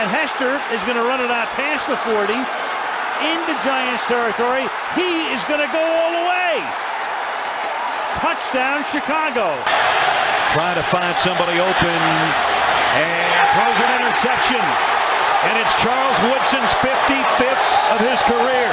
And Hester is going to run it out past the 40 into Giants territory. He is going to go all the way. Touchdown, Chicago. Trying to find somebody open and throws an interception. And it's Charles Woodson's 55th of his career.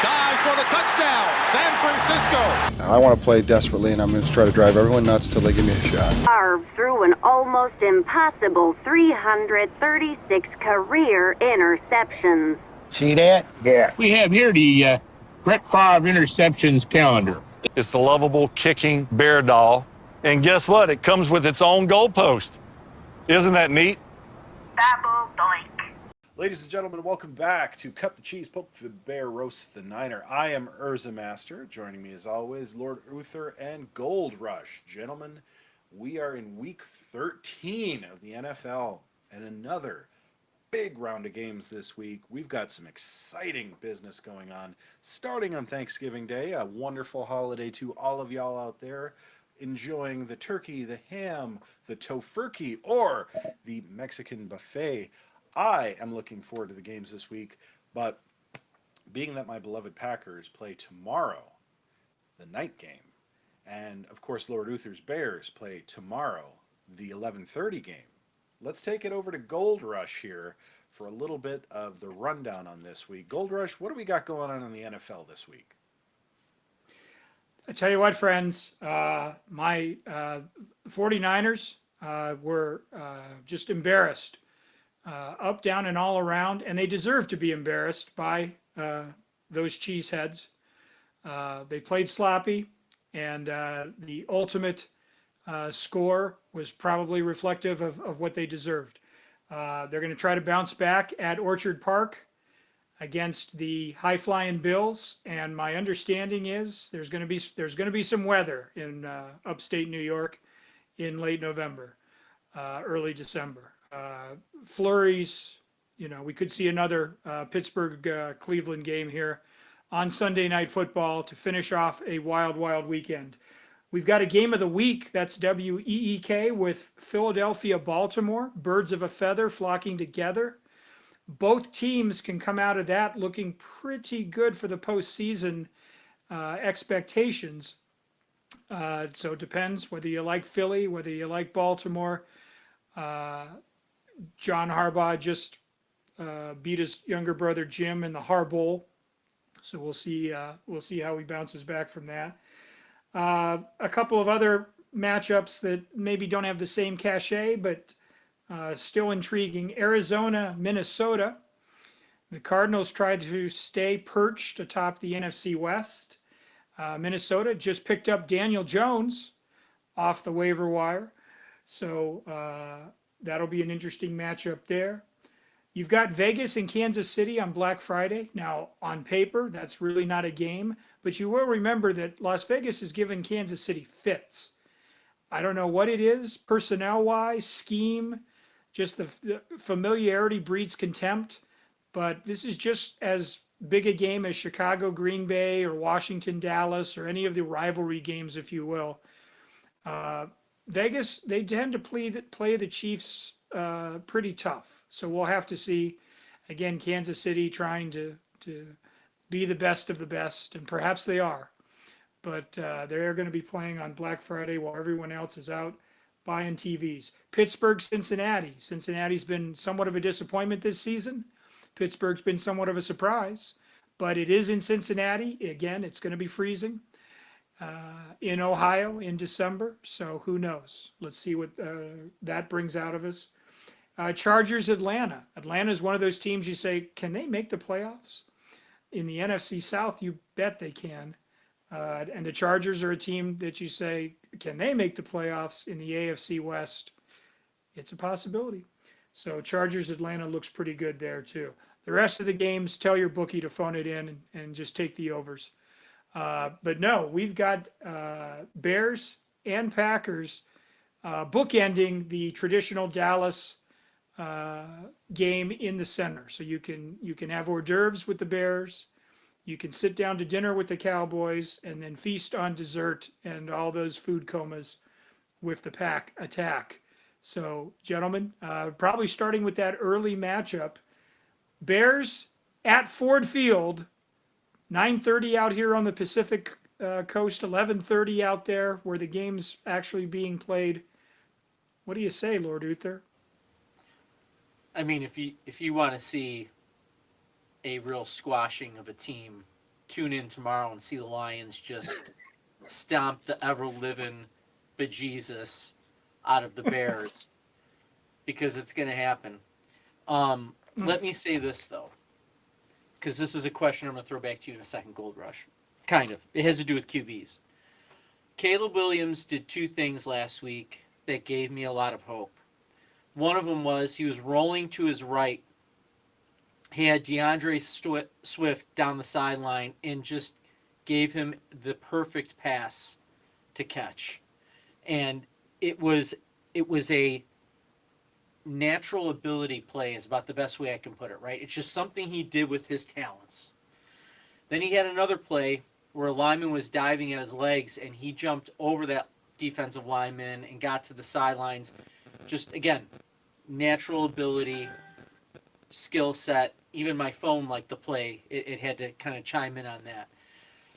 Dives for the touchdown, San Francisco. I want to play desperately, and I'm going to try to drive everyone nuts till they give me a shot. Favre threw an almost impossible 336 career interceptions. See that? Yeah. We have here the Brett Favre interceptions calendar. It's the lovable kicking bear doll. And guess what? It comes with its own goalpost. Isn't that neat? Double doink. Ladies and gentlemen, welcome back to Cut the Cheese, Poke the Bear, Roast the Niner. I am Urza Master. Joining me as always, Lord Uther and Gold Rush. Gentlemen, we are in week 13 of the NFL and another big round of games this week. We've got some exciting business going on starting on Thanksgiving Day. A wonderful holiday to all of y'all out there enjoying the turkey, the ham, the tofurkey, or the Mexican buffet. I am looking forward to the games this week, but being that my beloved Packers play tomorrow, the night game, and of course Lord Uther's Bears play tomorrow, the 11:30 game, let's take it over to Gold Rush here for a little bit of the rundown on this week. Gold Rush, what do we got going on in the NFL this week? I tell you what, friends, my 49ers were just embarrassed. Up, down, and all around, and they deserve to be embarrassed by those cheeseheads. They played sloppy, and the ultimate score was probably reflective of what they deserved. They're going to try to bounce back at Orchard Park against the high-flying Bills, and my understanding is there's going to be some weather in upstate New York in late November, early December. Flurries, we could see another Pittsburgh-Cleveland game here on Sunday Night Football to finish off a wild, wild weekend. We've got a game of the week, that's WEEK, with Philadelphia-Baltimore, birds of a feather flocking together. Both teams can come out of that looking pretty good for the postseason expectations. So it depends whether you like Philly, whether you like Baltimore. John Harbaugh just beat his younger brother Jim in the Harbowl, so we'll see how he bounces back from that. A couple of other matchups that maybe don't have the same cachet, but still intriguing. Arizona, Minnesota. The Cardinals tried to stay perched atop the NFC West. Minnesota just picked up Daniel Jones off the waiver wire, so that'll be an interesting matchup there. You've got Vegas and Kansas City on Black Friday. Now, on paper, that's really not a game, but you will remember that Las Vegas has given Kansas City fits. I don't know what it is, personnel-wise, scheme, just the familiarity breeds contempt, but this is just as big a game as Chicago, Green Bay, or Washington, Dallas, or any of the rivalry games, if you will. Vegas, they tend to play the Chiefs pretty tough. So we'll have to see. Again, Kansas City trying to be the best of the best, and perhaps they are. But they're going to be playing on Black Friday while everyone else is out buying TVs. Pittsburgh, Cincinnati. Cincinnati's been somewhat of a disappointment this season. Pittsburgh's been somewhat of a surprise. But it is in Cincinnati. Again, it's going to be freezing. In Ohio in December, so who knows? Let's see what that brings out of us. Chargers, Atlanta. Atlanta is one of those teams you say, can they make the playoffs? In the NFC South, you bet they can. And the Chargers are a team that you say, can they make the playoffs? In the AFC West, it's a possibility. So Chargers, Atlanta looks pretty good there too. The rest of the games, tell your bookie to phone it in and just take the overs. But no, we've got Bears and Packers bookending the traditional Dallas game in the center. So you can have hors d'oeuvres with the Bears, you can sit down to dinner with the Cowboys, and then feast on dessert and all those food comas with the Pack attack. So, gentlemen, probably starting with that early matchup, Bears at Ford Field, 9:30 out here on the Pacific Coast, 11:30 out there where the game's actually being played. What do you say, Lord Uther? I mean, if you want to see a real squashing of a team, tune in tomorrow and see the Lions just stomp the ever-living bejesus out of the Bears, because it's going to happen. Let me say this, though, because this is a question I'm going to throw back to you in a second, Gold Rush. Kind of. It has to do with QBs. Caleb Williams did two things last week that gave me a lot of hope. One of them was he was rolling to his right. He had DeAndre Swift down the sideline and just gave him the perfect pass to catch. And it was a natural ability play is about the best way I can put it, right? It's just something he did with his talents. Then he had another play where a lineman was diving at his legs and he jumped over that defensive lineman and got to the sidelines. Just, again, natural ability, skill set. Even my phone liked the play. It had to kind of chime in on that.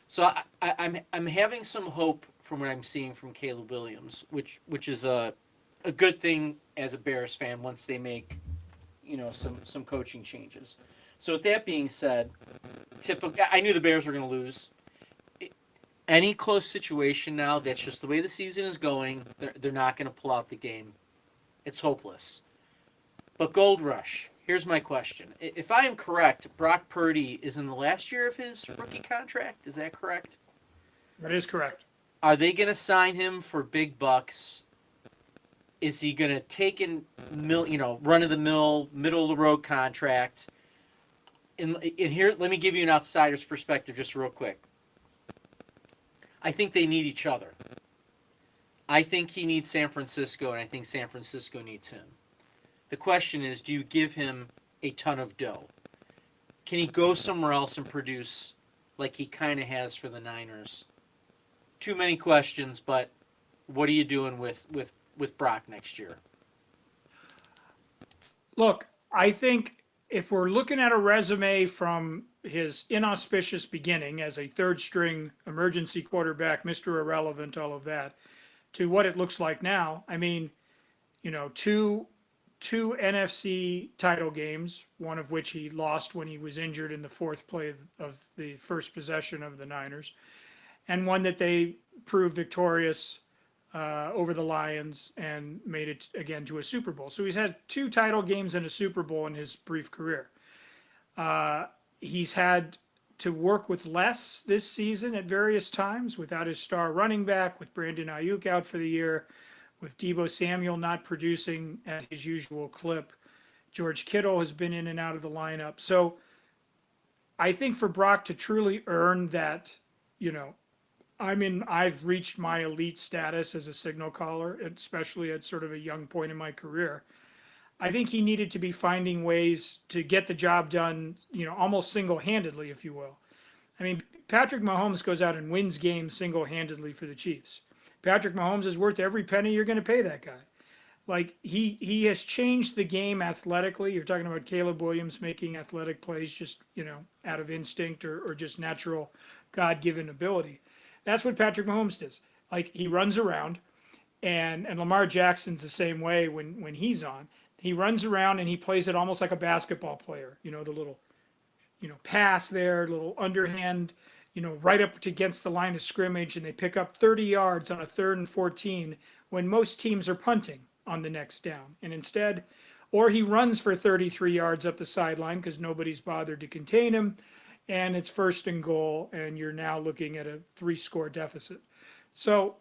So I'm having some hope from what I'm seeing from Caleb Williams, which is a good thing as a Bears fan once they make, some coaching changes. So with that being said, I knew the Bears were going to lose. Any close situation now, that's just the way the season is going. They're not going to pull out the game. It's hopeless. But Gold Rush, here's my question. If I am correct, Brock Purdy is in the last year of his rookie contract. Is that correct? That is correct. Are they going to sign him for big bucks? Is he going to take run-of-the-mill, middle-of-the-road contract? And here, let me give you an outsider's perspective just real quick. I think they need each other. I think he needs San Francisco, and I think San Francisco needs him. The question is, do you give him a ton of dough? Can he go somewhere else and produce like he kind of has for the Niners? Too many questions, but what are you doing with Brock next year? Look, I think if we're looking at a resume from his inauspicious beginning as a third-string emergency quarterback, Mr. Irrelevant, all of that, to what it looks like now, I mean, two NFC title games, one of which he lost when he was injured in the fourth play of the first possession of the Niners, and one that they proved victorious over the Lions and made it again to a Super Bowl. So he's had two title games and a Super Bowl in his brief career. He's had to work with less this season at various times without his star running back, with Brandon Ayuk out for the year, with Deebo Samuel not producing at his usual clip. George Kittle has been in and out of the lineup. So I think for Brock to truly earn that, I've reached my elite status as a signal caller, especially at sort of a young point in my career. I think he needed to be finding ways to get the job done, almost single-handedly, if you will. I mean, Patrick Mahomes goes out and wins games single-handedly for the Chiefs. Patrick Mahomes is worth every penny you're going to pay that guy. Like, he has changed the game athletically. You're talking about Caleb Williams making athletic plays just, out of instinct or just natural God-given ability. That's what Patrick Mahomes does. Like, he runs around, and Lamar Jackson's the same way when he's on. He runs around and he plays it almost like a basketball player. The little, pass there, little underhand, right up against the line of scrimmage, and they pick up 30 yards on a 3rd and 14 when most teams are punting on the next down. And instead, or he runs for 33 yards up the sideline because nobody's bothered to contain him, and it's 1st and goal, and you're now looking at a 3-score deficit. So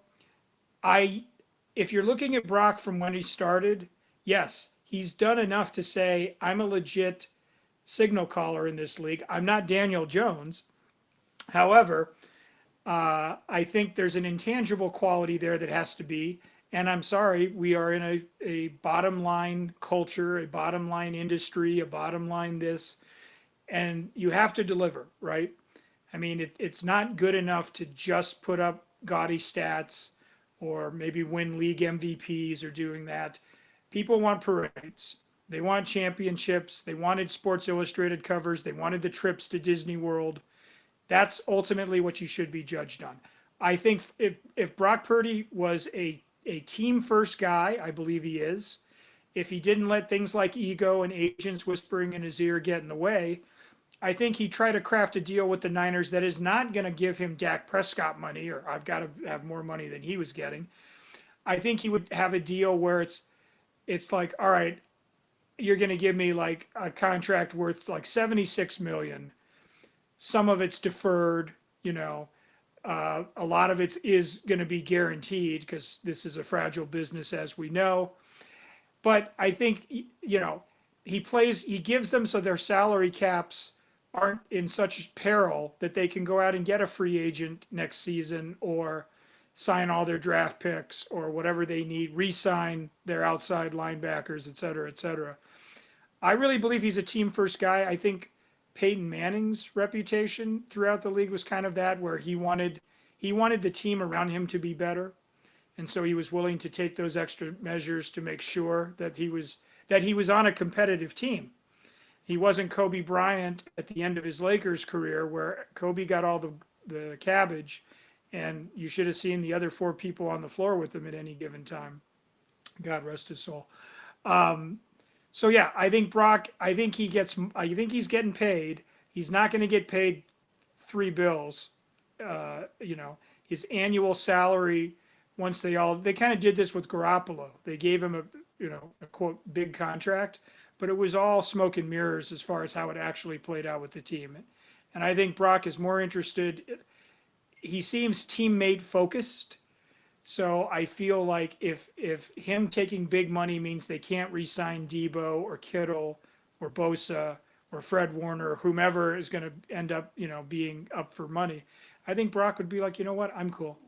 if you're looking at Brock from when he started, yes, he's done enough to say, I'm a legit signal caller in this league. I'm not Daniel Jones. However, I think there's an intangible quality there that has to be, and I'm sorry, we are in a bottom line culture, a bottom line industry, a bottom line this, and you have to deliver, right? I mean, it's not good enough to just put up gaudy stats or maybe win league MVPs or doing that. people want parades. They want championships. They wanted Sports Illustrated covers. They wanted the trips to Disney World. That's ultimately what you should be judged on. I think if Brock Purdy was a team first guy, I believe he is. If he didn't let things like ego and agents whispering in his ear get in the way, I think he'd try to craft a deal with the Niners that is not going to give him Dak Prescott money, or I've got to have more money than he was getting. I think he would have a deal where it's like, all right, you're going to give me like a contract worth like 76 million. Some of it's deferred, a lot of it is going to be guaranteed because this is a fragile business, as we know. But I think, he gives them so their salary caps aren't in such peril that they can go out and get a free agent next season or sign all their draft picks or whatever they need, re-sign their outside linebackers, et cetera, et cetera. I really believe he's a team first guy. I think Peyton Manning's reputation throughout the league was kind of that, where he wanted the team around him to be better. And so he was willing to take those extra measures to make sure that he was on a competitive team. He wasn't Kobe Bryant at the end of his Lakers career, where Kobe got all the cabbage, and you should have seen the other 4 people on the floor with him at any given time. God rest his soul. So yeah, I think he's getting paid. He's not going to get paid $3 bills. His annual salary, once they kind of did this with Garoppolo. They gave him a quote big contract, but it was all smoke and mirrors as far as how it actually played out with the team. And I think Brock is more interested. He seems teammate focused. So I feel like if him taking big money means they can't re-sign Debo or Kittle or Bosa or Fred Warner or whomever is going to end up, being up for money, I think Brock would be like, you know what, I'm cool.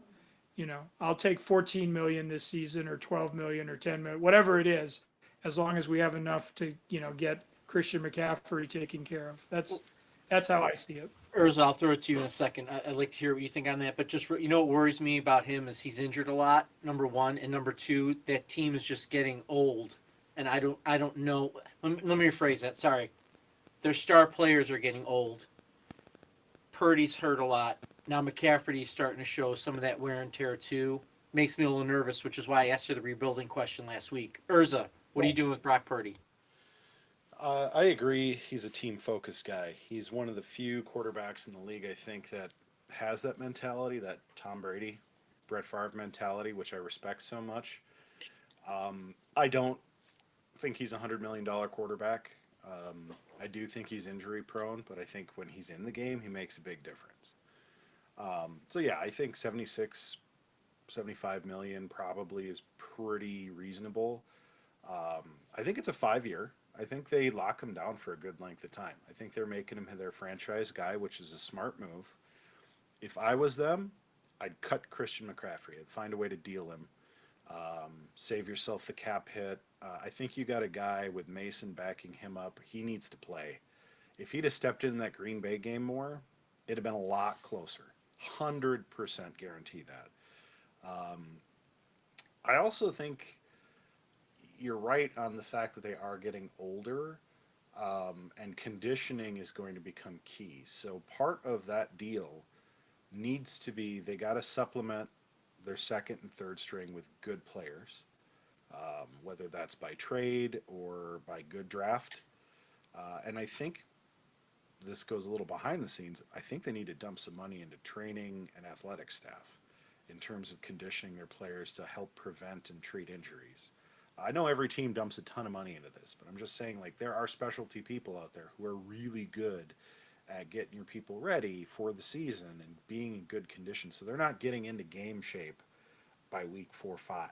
I'll take 14 million this season or 12 million or 10 million, whatever it is, as long as we have enough to, get Christian McCaffrey taken care of. That's how I see it. Urza, I'll throw it to you in a second. I'd like to hear what you think on that. But just, what worries me about him is he's injured a lot, number one. And number two, that team is just getting old. And I don't know. Let me rephrase that. Sorry. Their star players are getting old. Purdy's hurt a lot. Now McCaffrey's starting to show some of that wear and tear too. Makes me a little nervous, which is why I asked you the rebuilding question last week. Urza, what are you doing with Brock Purdy? I agree. He's a team-focused guy. He's one of the few quarterbacks in the league, I think, that has that mentality, that Tom Brady, Brett Favre mentality, which I respect so much. I don't think he's a $100 million quarterback. I do think he's injury-prone, but I think when he's in the game, he makes a big difference. So, yeah, I think 76, 75 million probably is pretty reasonable. I think it's a 5-year. I think they lock him down for a good length of time. I think they're making him their franchise guy, which is a smart move. If I was them, I'd cut Christian McCaffrey. I'd find a way to deal him. Save yourself the cap hit. I think you got a guy with Mason backing him up. He needs to play. If he'd have stepped in that Green Bay game more, it'd have been a lot closer. 100% guarantee that. I also think you're right on the fact that they are getting older, and conditioning is going to become key. So part of that deal needs to be they got to supplement their second and third string with good players, whether that's by trade or by good draft. And I think this goes a little behind the scenes. I think they need to dump some money into training and athletic staff in terms of conditioning their players to help prevent and treat injuries. I know every team dumps a ton of money into this, but I'm just saying, like, there are specialty people out there who are really good at getting your people ready for the season and being in good condition. So they're not getting into game shape by week 4 or 5.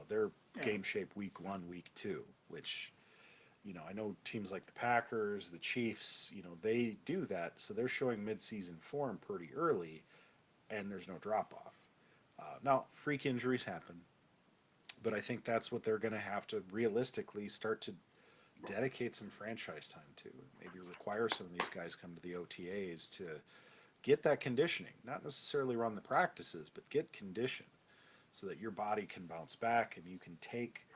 They're game shape week 1, week 2, which, I know teams like the Packers, the Chiefs, they do that. So they're showing midseason form pretty early, and there's no drop-off. Now, freak injuries happen. But I think that's what they're going to have to realistically start to dedicate some franchise time to. Maybe require some of these guys come to the OTAs to get that conditioning. Not necessarily run the practices, but get condition so that your body can bounce back and you can take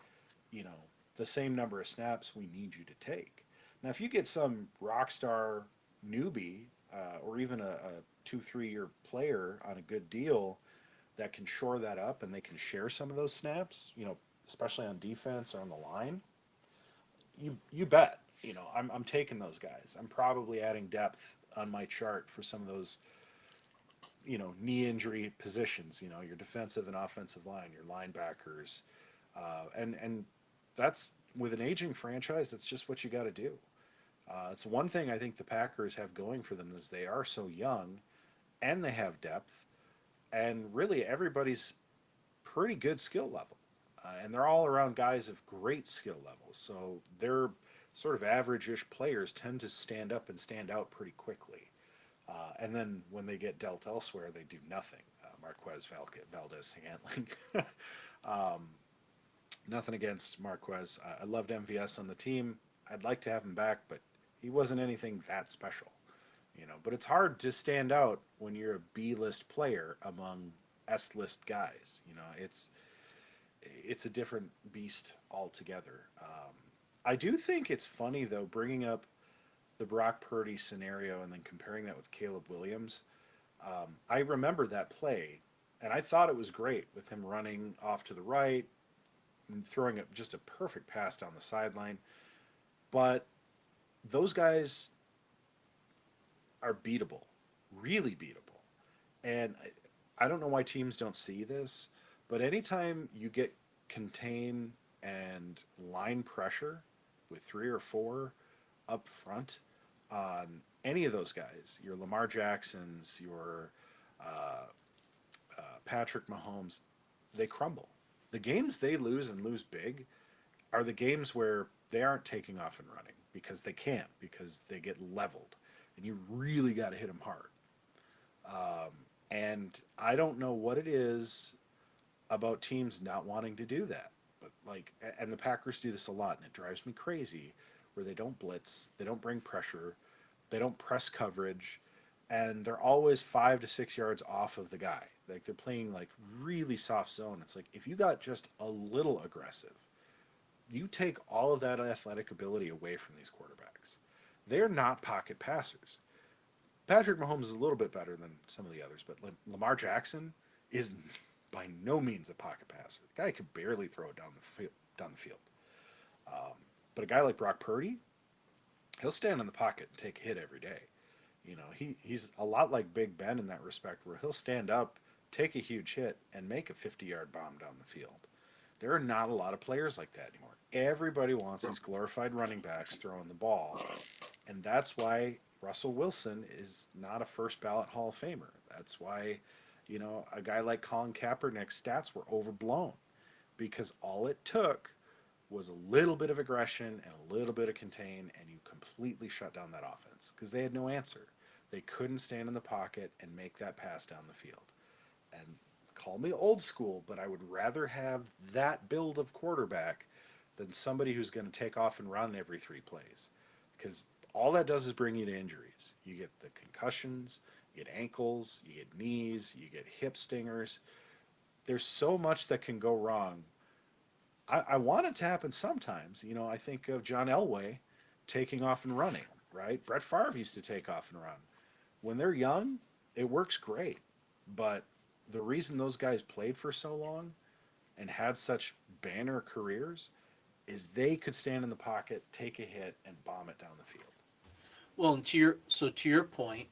the same number of snaps we need you to take. Now, if you get some rock star newbie or even a 2-3 year player on a good deal that can shore that up and they can share some of those snaps, especially on defense or on the line, you bet. I'm taking those guys. I'm probably adding depth on my chart for some of those, knee injury positions. Your defensive and offensive line, your linebackers, and that's with an aging franchise. That's just what you got to do. It's one thing I think the Packers have going for them is they are so young, and they have depth, and really everybody's pretty good skill level. And they're all around guys of great skill levels. So their sort of average-ish players tend to stand up and stand out pretty quickly. And then when they get dealt elsewhere, they do nothing. Marquez Valdez-Scantling. Nothing against Marquez. I loved MVS on the team. I'd like to have him back, but he wasn't anything that special. But it's hard to stand out when you're a B-list player among S-list guys. It's a different beast altogether. I do think it's funny, though, bringing up the Brock Purdy scenario and then comparing that with Caleb Williams. I remember that play, and I thought it was great with him running off to the right and throwing just a perfect pass down the sideline. But those guys are beatable, really beatable. And I don't know why teams don't see this, but anytime you get contain and line pressure with 3 or 4 up front on any of those guys, your Lamar Jacksons, your Patrick Mahomes, they crumble. The games they lose and lose big are the games where they aren't taking off and running because they can't, because they get leveled. And you really got to hit them hard. And I don't know what it is about teams not wanting to do that. But and the Packers do this a lot, and it drives me crazy, where they don't blitz, they don't bring pressure, they don't press coverage, and they're always 5 to 6 yards off of the guy. They're playing really soft zone. It's if you got just a little aggressive, you take all of that athletic ability away from these quarterbacks. They're not pocket passers. Patrick Mahomes is a little bit better than some of the others, but Lamar Jackson is by no means a pocket passer. The guy could barely throw it down the field. But a guy like Brock Purdy, he'll stand in the pocket and take a hit every day. He's a lot like Big Ben in that respect, where he'll stand up, take a huge hit, and make a 50-yard bomb down the field. There are not a lot of players like that anymore. Everybody wants these glorified running backs throwing the ball, and that's why Russell Wilson is not a first ballot Hall of Famer. That's why, a guy like Colin Kaepernick's stats were overblown, because all it took was a little bit of aggression and a little bit of contain, and you completely shut down that offense because they had no answer. They couldn't stand in the pocket and make that pass down the field. And call me old school, but I would rather have that build of quarterback than somebody who's going to take off and run every 3 plays, because all that does is bring you to injuries. You get the concussions, you get ankles, you get knees, you get hip stingers. There's so much that can go wrong. I want it to happen sometimes. I think of John Elway taking off and running, right? Brett Favre used to take off and run. When they're young, it works great. But the reason those guys played for so long and had such banner careers is they could stand in the pocket, take a hit, and bomb it down the field. Well, and to your point,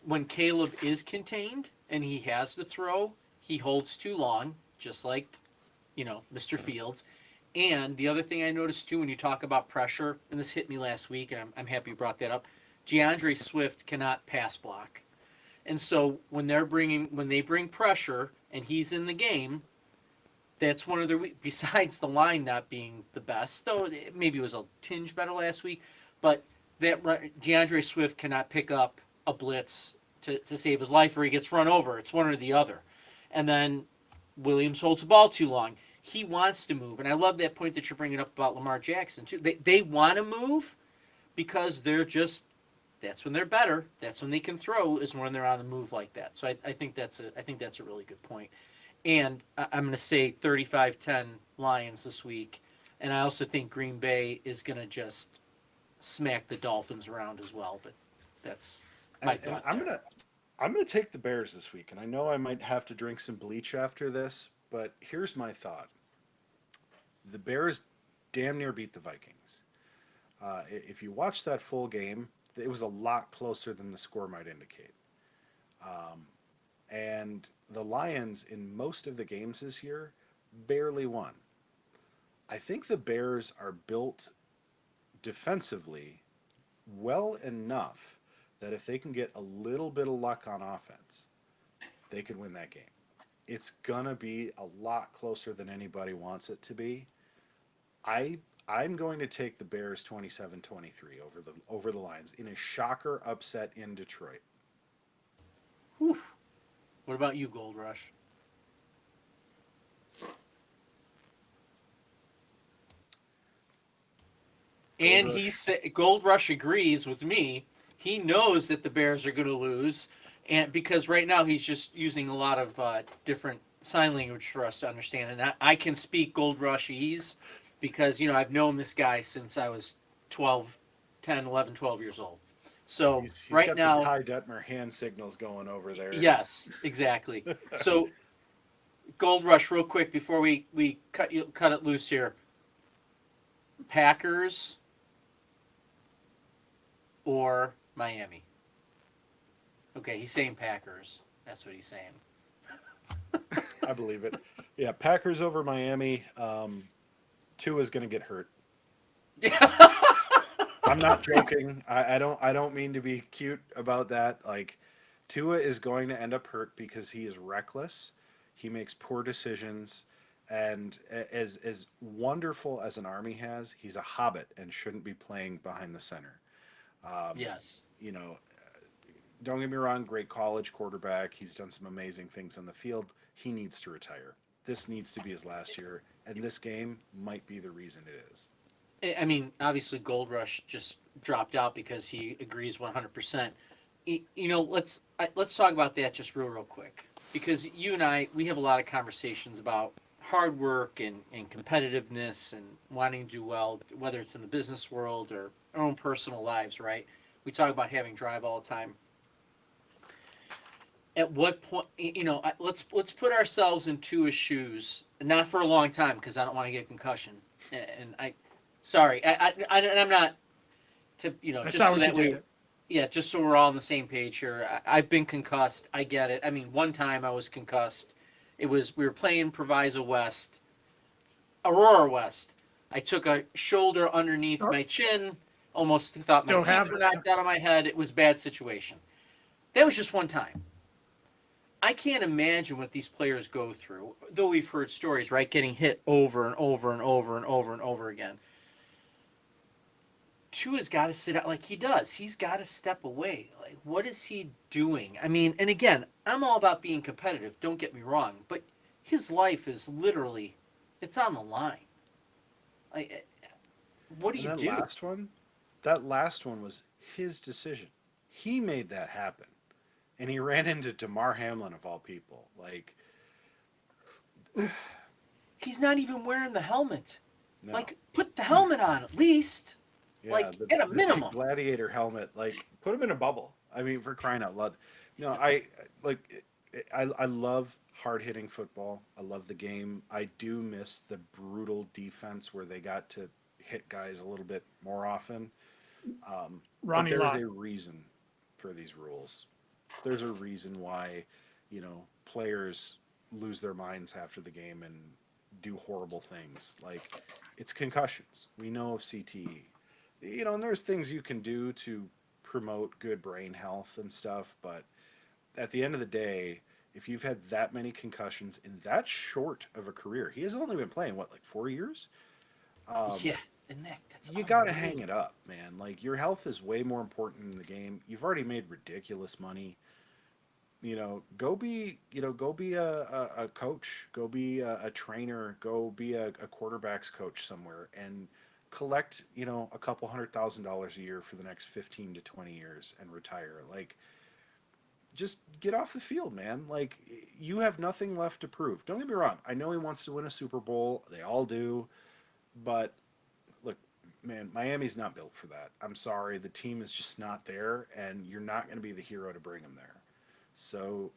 when Caleb is contained and he has to throw, he holds too long, just like, Mr. Fields. And the other thing I noticed too, when you talk about pressure, and this hit me last week, and I'm happy you brought that up, DeAndre Swift cannot pass block. And so when they bring pressure and he's in the game, that's one of their, besides the line not being the best, though maybe it was a tinge better last week, but that DeAndre Swift cannot pick up a blitz to save his life, or he gets run over. It's one or the other. And then Williams holds the ball too long. He wants to move. And I love that point that you're bringing up about Lamar Jackson, too. They want to move because that's when they're better. That's when they can throw, is when they're on the move like that. So I think that's a really good point. And I'm going to say 35-10 Lions this week. And I also think Green Bay is going to just smack the Dolphins around as well. But that's my thought. I'm gonna take the Bears this week, and I know I might have to drink some bleach after this, but here's my thought: the Bears damn near beat the Vikings. If you watch that full game, it was a lot closer than the score might indicate. And the Lions, in most of the games this year, barely won. I think the Bears are built defensively well enough that if they can get a little bit of luck on offense, they could win that game. It's gonna be a lot closer than anybody wants it to be. I'm going to take the Bears 27-23 over the Lions in a shocker upset in Detroit. Whew. What about you, Gold Rush? And he said Gold Rush agrees with me. He knows that the Bears are going to lose, and because right now he's just using a lot of different sign language for us to understand. And I can speak Gold Rushese because I've known this guy since I was 12, 10, 11, 12 years old. So he's right got now, the Ty Detmer hand signals going over there. Yes, exactly. So Gold Rush, real quick before we cut it loose here. Packers or Miami? Okay, he's saying Packers. That's what he's saying. I believe it. Yeah, Packers over Miami. Tua's going to get hurt. I'm not joking. I don't mean to be cute about that. Like, Tua is going to end up hurt because he is reckless. He makes poor decisions. And as wonderful as an arm he has, he's a hobbit and shouldn't be playing behind the center. Yes. Don't get me wrong, great college quarterback. He's done some amazing things on the field. He needs to retire. This needs to be his last year, and this game might be the reason it is. I mean, obviously Gold Rush just dropped out because he agrees 100%. Let's talk about that just real quick, because you and I, we have a lot of conversations about hard work and competitiveness and wanting to do well, whether it's in the business world or our own personal lives, right? We talk about having drive all the time. At what point, let's put ourselves in Tua's shoes, not for a long time because I don't want to get a concussion. And I'm not to That's just not so what that you we, did. yeah, just so we're all on the same page here. I've been concussed. I get it. I mean, one time I was concussed. We were playing Proviso West, Aurora West. I took a shoulder underneath my chin. Almost thought my teeth were knocked out of my head. It was a bad situation. That was just one time. I can't imagine what these players go through, though we've heard stories, right? Getting hit over and over and over and over and over again. Tua's got to sit out like he does. He's got to step away. Like, what is he doing? I mean, and again, I'm all about being competitive. Don't get me wrong. But his life is literally, it's on the line. Like, what do you do? That last one was his decision. He made that happen. And he ran into Damar Hamlin of all people. Like, he's not even wearing the helmet. no. Like, put the helmet on at least. Yeah, like, at a minimum. Gladiator helmet. Like, put him in a bubble. I mean, for crying out loud. No, I love hard-hitting football. I love the game. I do miss the brutal defense where they got to hit guys a little bit more often. But there's a reason for these rules. There's a reason why, players lose their minds after the game and do horrible things. Like, it's concussions. We know of CTE. And there's things you can do to promote good brain health and stuff, but at the end of the day, if you've had that many concussions in that short of a career, he has only been playing, 4 years? Yeah. And that's you got to hang it up, man. Like, your health is way more important in the game. You've already made ridiculous money. Go be a coach, go be a trainer, go be a quarterback's coach somewhere and collect, a couple $100,000 a year for the next 15 to 20 years and retire. Like, just get off the field, man. Like, you have nothing left to prove. Don't get me wrong. I know he wants to win a Super Bowl. They all do. But look, man, Miami's not built for that. I'm sorry. The team is just not there, and you're not going to be the hero to bring them there. So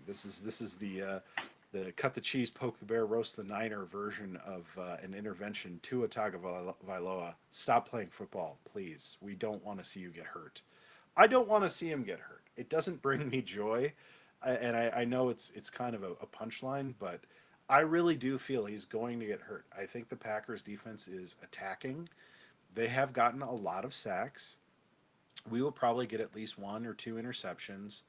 this is the cut the cheese, poke the bear, roast the Niner version of an intervention. Tua Tagavailoa, stop playing football, please. We don't want to see you get hurt. I don't want to see him get hurt. It doesn't bring me joy, and I know it's kind of a punchline, but I really do feel he's going to get hurt. I think the Packers defense is attacking. They have gotten a lot of sacks. We will probably get at least 1 or 2 interceptions.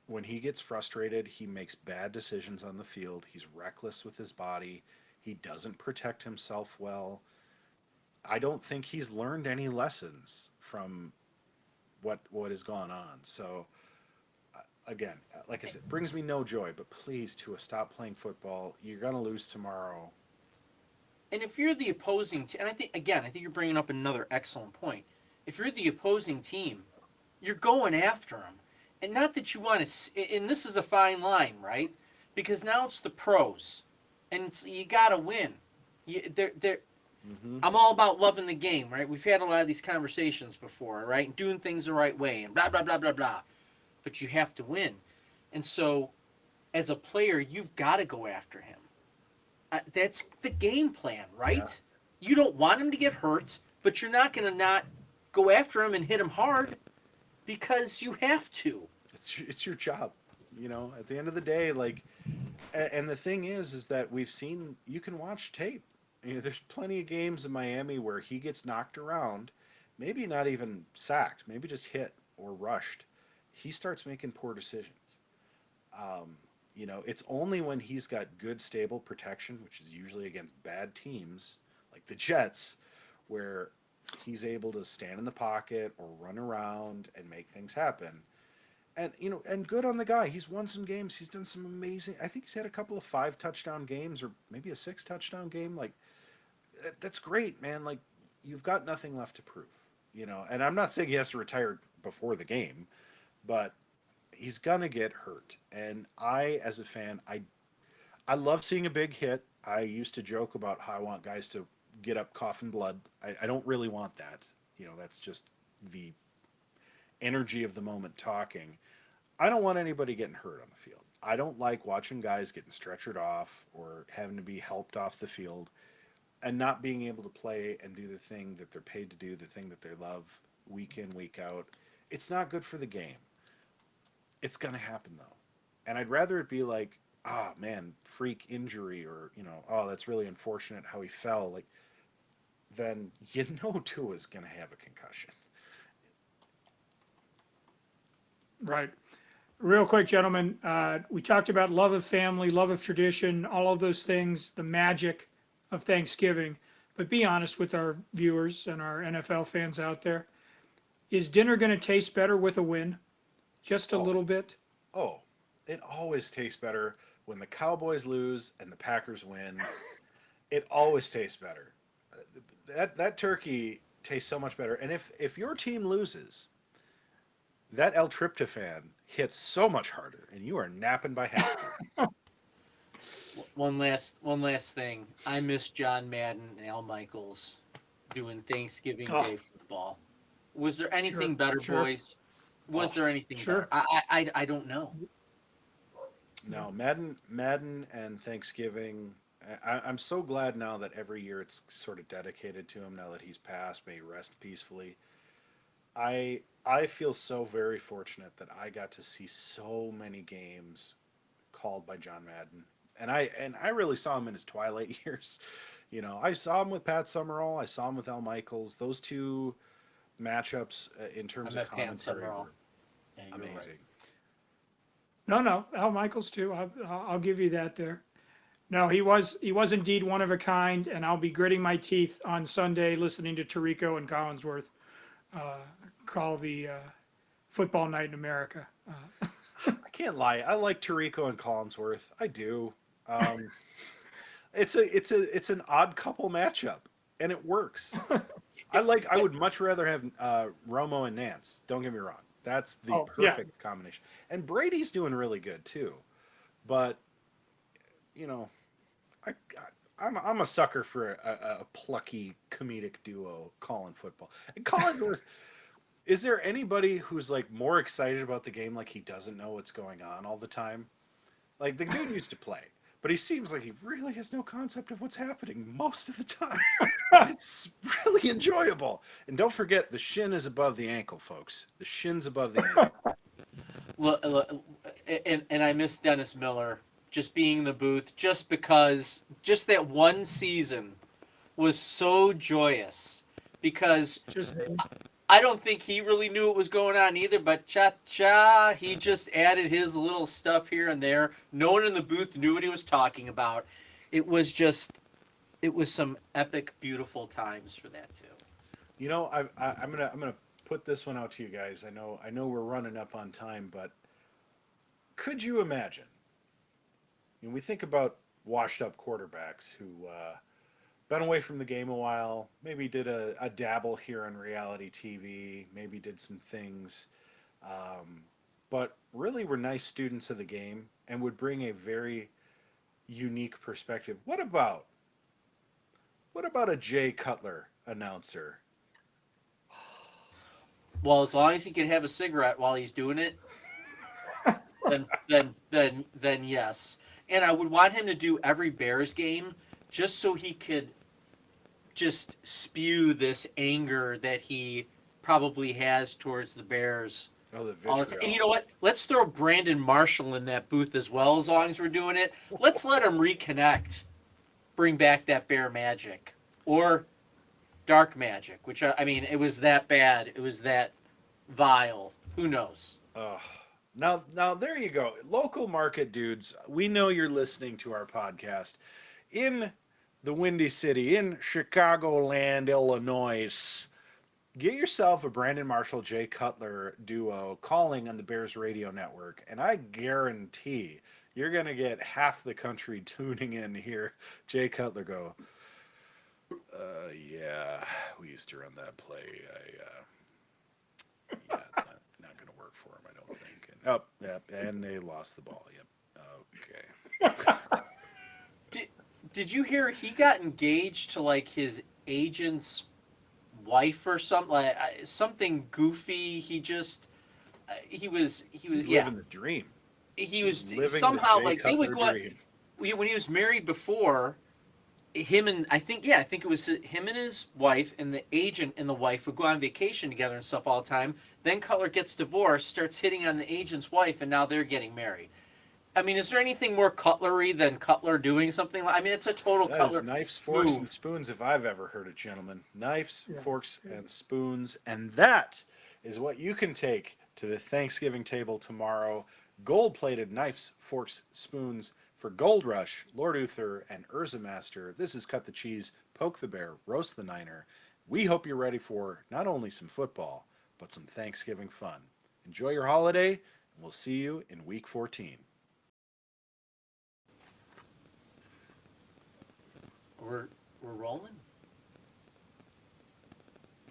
When he gets frustrated, he makes bad decisions on the field. He's reckless with his body. He doesn't protect himself well. I don't think he's learned any lessons from what has gone on. So again, like I said, brings me no joy, but please, Tua, stop playing football. You're going to lose tomorrow. And if you're the opposing team, and I think you're bringing up another excellent point. If you're the opposing team, you're going after them. And not that you want to, and this is a fine line, right? Because now it's the pros, and you got to win. I'm all about loving the game, right? We've had a lot of these conversations before, right? And doing things the right way, and blah, blah, blah, blah, blah. But you have to win. And so, as a player, you've got to go after him. That's the game plan, right? Yeah. You don't want him to get hurt, but you're not going to not go after him and hit him hard because you have to. It's your job, you know, at the end of the day, like, and the thing is that we've seen, you can watch tape. You know, there's plenty of games in Miami where he gets knocked around, maybe not even sacked, maybe just hit or rushed. He starts making poor decisions. You know, it's only when he's got good, stable protection, which is usually against bad teams like the Jets, where he's able to stand in the pocket or run around and make things happen. And, you know, and good on the guy. He's won some games. He's done some amazing, I think he's had a couple of 5-touchdown games or maybe a 6-touchdown game. Like, that's great, man. Like, you've got nothing left to prove, you know. And I'm not saying he has to retire before the game, but he's gonna get hurt. And I, as a fan, I love seeing a big hit. I used to joke about how I want guys to get up coughing blood. I don't really want that. You know, that's just the energy of the moment talking. I don't want anybody getting hurt on the field. I don't like watching guys getting stretchered off or having to be helped off the field and not being able to play and do the thing that they're paid to do, the thing that they love week in, week out. It's not good for the game. It's going to happen, though. And I'd rather it be like, man, freak injury, or, you know, that's really unfortunate how he fell. Like, then you know Tua's going to have a concussion. Right. Real quick, gentlemen, we talked about love of family, love of tradition, all of those things, the magic of Thanksgiving. But be honest with our viewers and our NFL fans out there. Is dinner going to taste better with a win? Just a little bit? Oh, it always tastes better when the Cowboys lose and the Packers win. It always tastes better. That turkey tastes so much better. And if your team loses, that L-tryptophan hits so much harder, and you are napping by halftime. One last thing. I miss John Madden and Al Michaels doing Thanksgiving Day football. Was there anything better, boys? Was there anything better? I don't know. No, Madden and Thanksgiving. I'm so glad now that every year it's sort of dedicated to him now that he's passed. May he rest peacefully. I feel so very fortunate that I got to see so many games called by John Madden. And I really saw him in his twilight years. You know, I saw him with Pat Summerall. I saw him with Al Michaels. Those two matchups in terms of commentary were amazing. Right. No, Al Michaels too. I'll give you that there. No, he was indeed one of a kind, and I'll be gritting my teeth on Sunday listening to Tirico and Collinsworth call the football night in America. I can't lie. I like Tirico and Collinsworth. I do. It's an odd couple matchup, and it works. I would much rather have Romo and Nance. Don't get me wrong. That's the perfect combination. And Brady's doing really good too. But you know, I'm a sucker for a plucky comedic duo calling football. And Collinsworth, is there anybody who's like more excited about the game like he doesn't know what's going on all the time? Like the dude used to play, but he seems like he really has no concept of what's happening most of the time. It's really enjoyable. And don't forget, the shin is above the ankle, folks. The shin's above the ankle. Look, and I miss Dennis Miller just being in the booth, just because just that one season was so joyous, because I don't think he really knew what was going on either, but cha-cha, he just added his little stuff here and there. No one in the booth knew what he was talking about. It was some epic, beautiful times for that too. You know, I'm gonna put this one out to you guys. I know we're running up on time, but could you imagine? We think about washed-up quarterbacks who been away from the game a while, maybe did a dabble here on reality TV, maybe did some things, but really were nice students of the game and would bring a very unique perspective. What about a Jay Cutler announcer? Well, as long as he can have a cigarette while he's doing it, then yes. And I would want him to do every Bears game just so he could just spew this anger that he probably has towards the Bears. Oh, the all the time. And you know what? Let's throw Brandon Marshall in that booth as well, as long as we're doing it. Let's let him reconnect, bring back that Bear magic, or dark magic, which, I mean, it was that bad. It was that vile. Who knows? Now there you go. Local market dudes, we know you're listening to our podcast in the Windy City, in Chicagoland, Illinois. Get yourself a Brandon Marshall, Jay Cutler duo calling on the Bears radio network, and I guarantee you're going to get half the country tuning in to hear Jay Cutler go, yeah, we used to run that play. Yeah, it's not going to work for him, I don't think. And they lost the ball. Yep. Okay. Did you hear he got engaged to like his agent's wife or something? Like something goofy. He was living the dream. He was somehow like they would go out, when he was married before. Him and I think it was him and his wife and the agent and the wife would go on vacation together and stuff all the time. Then Cutler gets divorced, starts hitting on the agent's wife, and now they're getting married. I mean, is there anything more cutlery than Cutler doing something like? I mean, it's a total Cutler. Knives, forks, and spoons, if I've ever heard it, gentlemen. Knives, forks, and spoons, and that is what you can take to the Thanksgiving table tomorrow. Gold-plated knives, forks, spoons. For Gold Rush, Lord Uther, and Urza Master, this is Cut the Cheese, Poke the Bear, Roast the Niner. We hope you're ready for not only some football, but some Thanksgiving fun. Enjoy your holiday, and we'll see you in Week 14. We're rolling?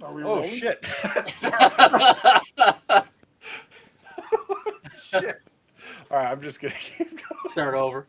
Are we rolling? Shit. Shit. All right, I'm just going to keep going. Start over.